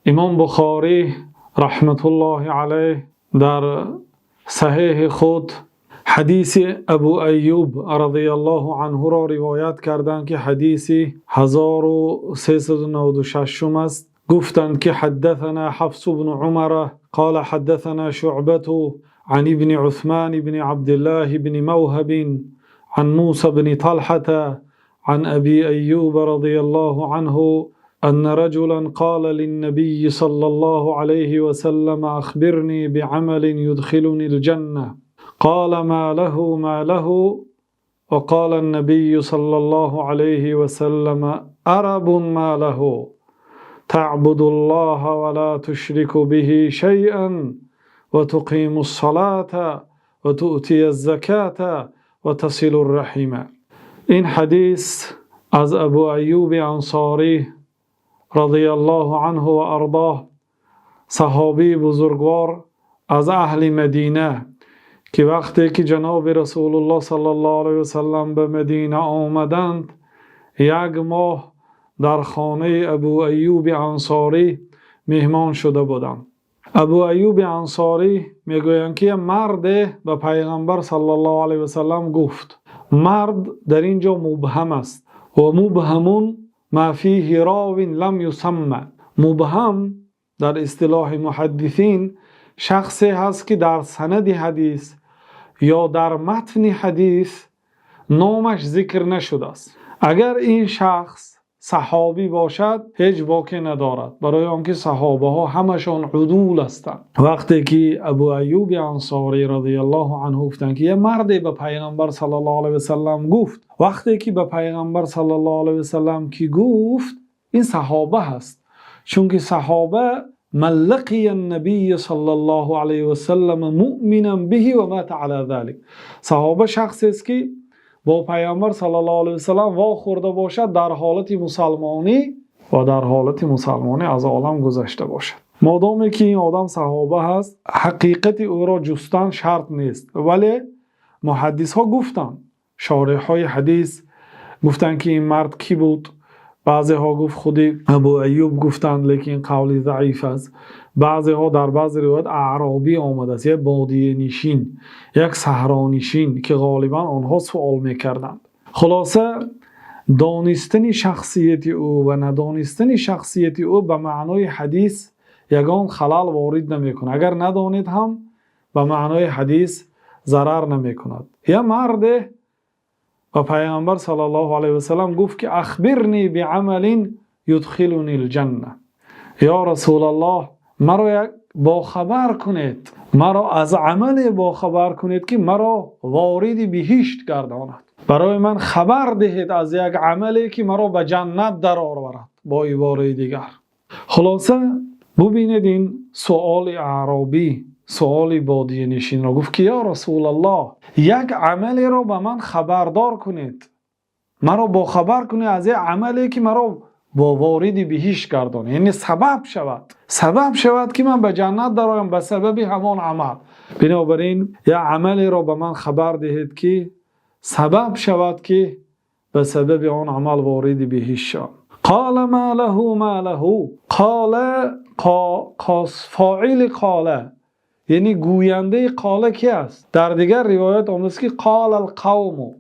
امام بخاری رحمت الله علیه در صحیح خود حدیث ابو ایوب رضی الله عنه را روایت کردند که حدیث 1396 است. گفتند که حدثنا حفص بن عمر قال حدثنا شعبة عن ابن عثمان بن عبد الله بن موهب عن موسى بن طلحة عن ابي ايوب رضي الله عنه أن رجلا قال للنبي صلى الله عليه وسلم أخبرني بعمل يدخلني الجنة قال ما له وقال النبي صلى الله عليه وسلم أرب ما له تعبد الله ولا تشرك به شيئا وتقيم الصلاة وتؤتي الزكاة وتصل الرحم. این حدیث از ابو ایوب انصاری رضی الله عنه و ارضاه، صحابی بزرگوار از اهل مدینه که وقتی که جناب رسول الله صلی الله علیه وسلم به مدینه آمدند، یک ماه در خانه ابو ایوب انصاری مهمان شده بودند. ابو ایوب انصاری میگویند که مرد به پیغمبر صلی الله علیه وسلم گفت. مرد در اینجا مبهم است و مبهمون ما فیه راو لم یسمى. مبهم در اصطلاح محدثین شخصی هست که در سند حدیث یا در متن حدیث نامش ذکر نشده است. اگر این شخص صحابی باشد هیچ باکی ندارد، برای آنکه صحابه ها همشان عدول هستند. وقتی که ابو ایوب انصاری رضی الله عنه گفتند که یه مردی به پیغمبر صلی الله علیه وسلم گفت، وقتی که به پیغمبر صلی الله علیه وسلم کی گفت، این صحابه هست، چون که صحابه من لقی النبی صلی الله علیه وسلم مؤمنا به و مات علی ذلك. صحابه شخصی است که با پیامبر صلی الله علیه وسلم وا خورده باشد، در حالت مسلمانی و در حالت مسلمانی از عالم گذشته باشد. مادامی که این آدم صحابه هست، حقیقت او را جستن شرط نیست، ولی محدث ها گفتن، شارح های حدیث گفتن که این مرد کی بود. بعضی ها گفت خودی ابو ایوب گفتند، لیکن قول ضعیف است. بعضی ها در بعض روایت اعرابی آمده است، یک بادیه نشین، یک صحرا نشین که غالبا آنها سوال میکردند. خلاصه دانستن شخصیت او و ندانستن شخصیت او به معنای حدیث یگان خلل وارد نمیکنه. اگر ندانید هم به معنای حدیث ضرر نمیکند. یا مرد و پیامبر صلی الله علیه و سلم گفت که اخبرنی بعمل یدخلنی الجنه. یا رسول الله مرا با خبر کنید، مرا از عمل با خبر کنید که مرا وارد بهشت گرداند. برای من خبر دهید از یک عملی که مرا به جنت در آورد. با عباره دیگر خلاصه ببینید این سوال اعرابی، سوال بادیه نشین را گفت که یا رسول الله یک عملی را به من خبردار کنید، مرا با خبر کنید از یک عملی که مرا با وارد بهشت گردانه، یعنی سبب شود که من به جنت درآیم به سبب همان عمل. بنابراین یک عملی را به من خبر دهید که سبب شود که به سبب آن عمل وارد بهشت شوم. قال ما له. قال فاعل قال یعنی گوینده قال کی است؟ در دیگر روایت آمده است که قال القوم.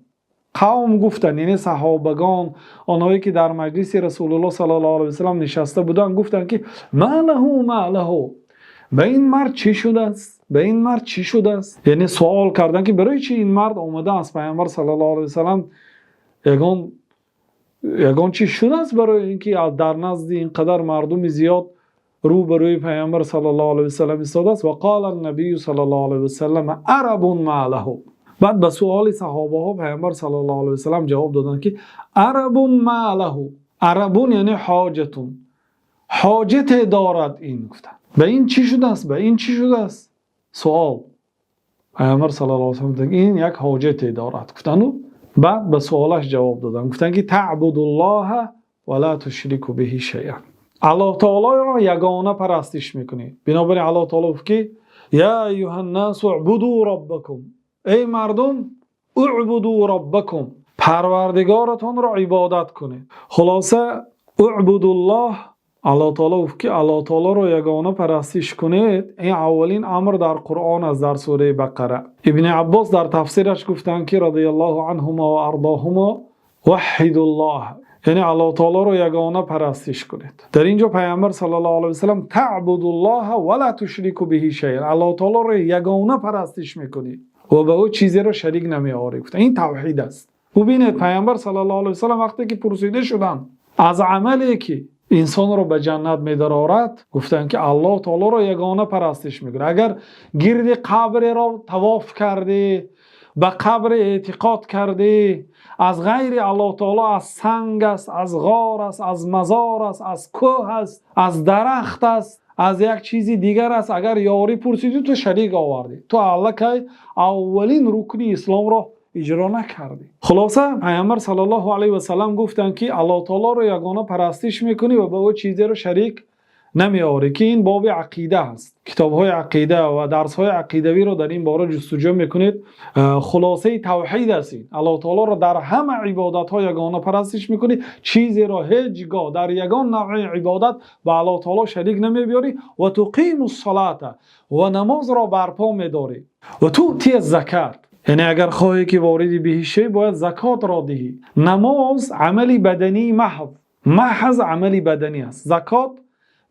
قوم گفتن یعنی صحابگان، آنهایی که در مجلس رسول الله صلی الله علیه و سلم نشسته بودند، گفتند که ما له. به این مرد چی شده است؟ یعنی سوال کردن که برای چی این مرد آمده است پیامبر صلی الله علیه و سلم یگان چی شده است برای اینکه در نزد اینقدر مردم زیاد رو بروی پیامبر صلی الله علیه و سلم ایستاده است. و قال النبی صلی الله علیه و سلم عرب ما له. بعد به سوال صحابه ها پیامبر صلی الله علیه و سلم جواب دادند که عرب ما له. عربون یعنی حاجتون، حاجت دارد. این گفتند به این چی شده است؟ سوال پیامبر صلی الله علیه و سلم این یک حاجت دارد گفتند. بعد به سوالش جواب دادند، گفتند که تعبد الله ولا تشرک به شیئا. الله تعالی را یگانه پرستش میکنید. بنابراین الله تعالی گفت که یا ایها الناس اعبدوا ربکم. ای مردم اعبدوا ربکم، پروردگارتان را عبادت کنید. خلاصه اعبدوا الله الله تعالی گفت که الله تعالی رو یگانه پرستش کنید. این اولین امر در قرآن است در سوره بقره. ابن عباس در تفسیرش گفتند که رضی الله عنهما و ارضاهما وحید الله، یعنی الله تعالی رو یگانه پرستش کنید. در اینجا پیامبر صلی الله علیه و سلم تعبد الله ولا تشرکوا به شیئا، الله تعالی رو یگانه پرستش میکنید و به او چیزی رو شریک نمیآورید. گفت این توحید است. ببینید پیامبر صلی الله علیه و سلم وقتی که پرسیده شدند از عملی که انسان رو به جنت می‌دارد، گفتند که الله تعالی رو یگانه پرستش میکنه. اگر گرد قبر را طواف کردی، به قبر اعتقاد کردی، از غیر الله تعالی، از سنگ است، از غار است، از مزار است، از کوه است، از درخت است، از یک چیزی دیگر است، اگر یاری پرسیدی تو شریک آوردی، تو الکی اولین رکن اسلام را اجرا نکردی. خلاصه پیامبر صلی الله علیه و سلم گفتند که الله تعالی رو یگانه پرستش میکنی و به او چیزی رو شریک نمیآوری، که این باب عقیده است. کتاب‌های عقیده و درس‌های عقیدوی رو در این باره جستجو میکنید. خلاصه توحید است. الله تعالی رو در همه عبادت‌ها یگانه پرستش میکنی، چیزی رو هیچگاه در یگان نوع عبادت به الله تعالی شریک نمیبیاری و تقیم الصلاة و نماز را برپا میداری و تؤتی الزکات، یعنی اگر خواهی که وارد بهش شی باید زکات را دهی. نماز عملی بدنی محض عملی بدنی است. زکات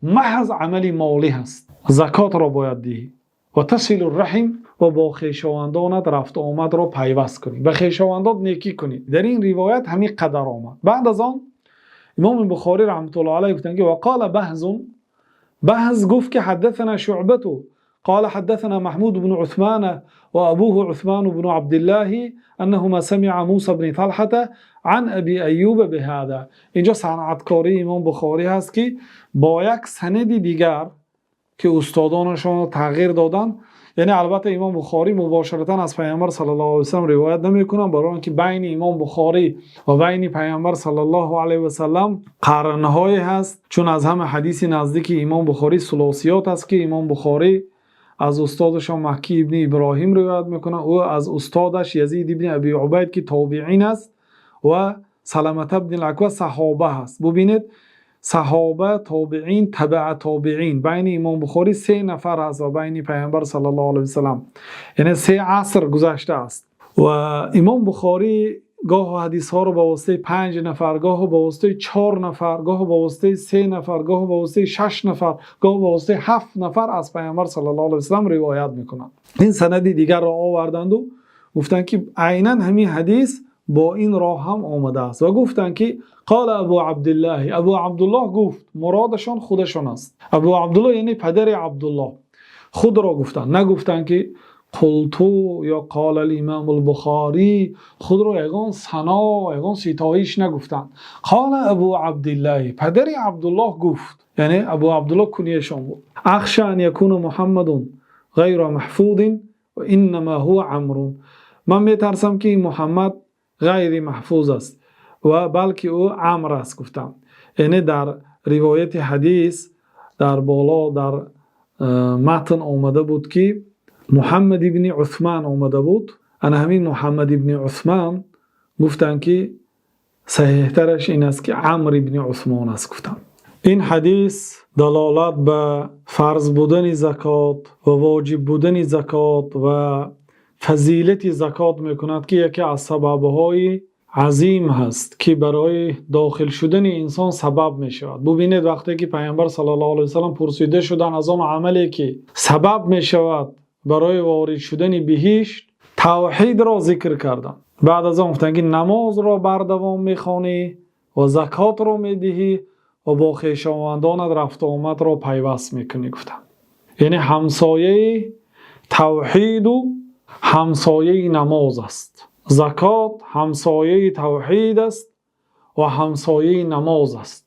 محض عملی مالی است. زکات را باید دهی و تصل الرحم و با خویشاوندانت رفت آمد را پیوست کنی، به خویشاوندات نیکی کنی. در این روایت همین قدر آمد. بعد از آن امام بخاری رحمت الله علیه گفتند که وقال بهز گفت که حدثنا شعبة قال حدثنا محمود بن عثمان وأبوه عثمان بن عبد الله أنهما سمع موسى بن طلحة عن أبي أيوب بهذا. اینجا صنعتکاری امام بخاری هست که با یک سند دیگر که استادانشان تغییر دادن، یعنی البته امام بخاری مباشرتا از پیامبر صلی الله علیه و سلم روایت نمیکنن، برای اینکه بین امام بخاری و بین پیامبر صلی الله علیه و سلم قرنهای هست، چون از همه حدیث نزدیک امام بخاری ثلاثیات است که امام بخاری از استادشان مکی ابن ابراهیم روایت میکنه، او از استادش یزید ابن ابی عبید که تابعین است و سلمة ابن الاکوع صحابه هست. ببینید صحابه، تابعین، تبع تابعین، بین امام بخاری 3 نفر است و بین پیامبر صلی الله علیه و سلم یعنی 3 عصر گذشته است. و امام بخاری گاه حدیث ها رو با واسطه 5 نفر، گاه با واسطه 4 نفر، گاه با واسطه 3 نفر، گاه با واسطه 6 نفر، گاه با واسطه 7 نفر از پیامبر صلی الله علیه و سلم روایت میکنند. این سند دیگر را آوردند و گفتند که عیناً همین حدیث با این راه هم آمده است و گفتند که قال ابو عبدالله گفت، مرادشان خودشان است. ابو عبدالله یعنی پدر عبدالله خود را گفتند، نگفتند که قلتو یا قال الامام البخاری، خود را یگان ثنا یگان ستایش نگفتند. قال ابو عبدالله، پدر عبدالله گفت، یعنی ابو عبدالله کنیشان بود. اخشى ان یکون محمد غیر محفوظ و انما هو عمرو، من میترسم که محمد غیر محفوظ است و بلکه او عمر است. گفتم یعنی در روایت حدیث در بالا در متن آمده بود که محمد ابن عثمان آمده بود، انا همین محمد ابن عثمان گفتن که صحیح ترش این است که عمر ابن عثمان است. گفتم این حدیث دلالت به فرض بودن زکات و واجب بودن زکات و فضیلت زکات میکند که یکی از سببهای عظیم هست که برای داخل شدن انسان سبب میشود. ببینید وقتی که پیامبر صلی الله علیه و سلم پرسیده شدن از آن عملی که سبب میشود برای وارد شدن بهشت، توحید را ذکر کردند. بعد از آن گفتند که نماز را بردوام میخوانی و زکات را میدهی و با خویشاوندانت رفت و آمد را پیوست میکنی. گفتند یعنی همسایه توحید و همسایه نماز است. زکات همسایه توحید است و همسایه نماز است.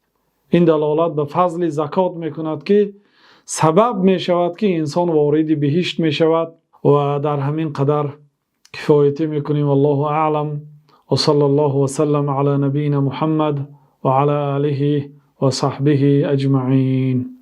این دلالت به فضل زکات میکند که سبب میشود که انسان وارد بهشت میشود و در همین قدر کفایت میکنیم. والله اعلم و صلی الله و سلم علی نبینا محمد و علی آله و صحبه اجمعین.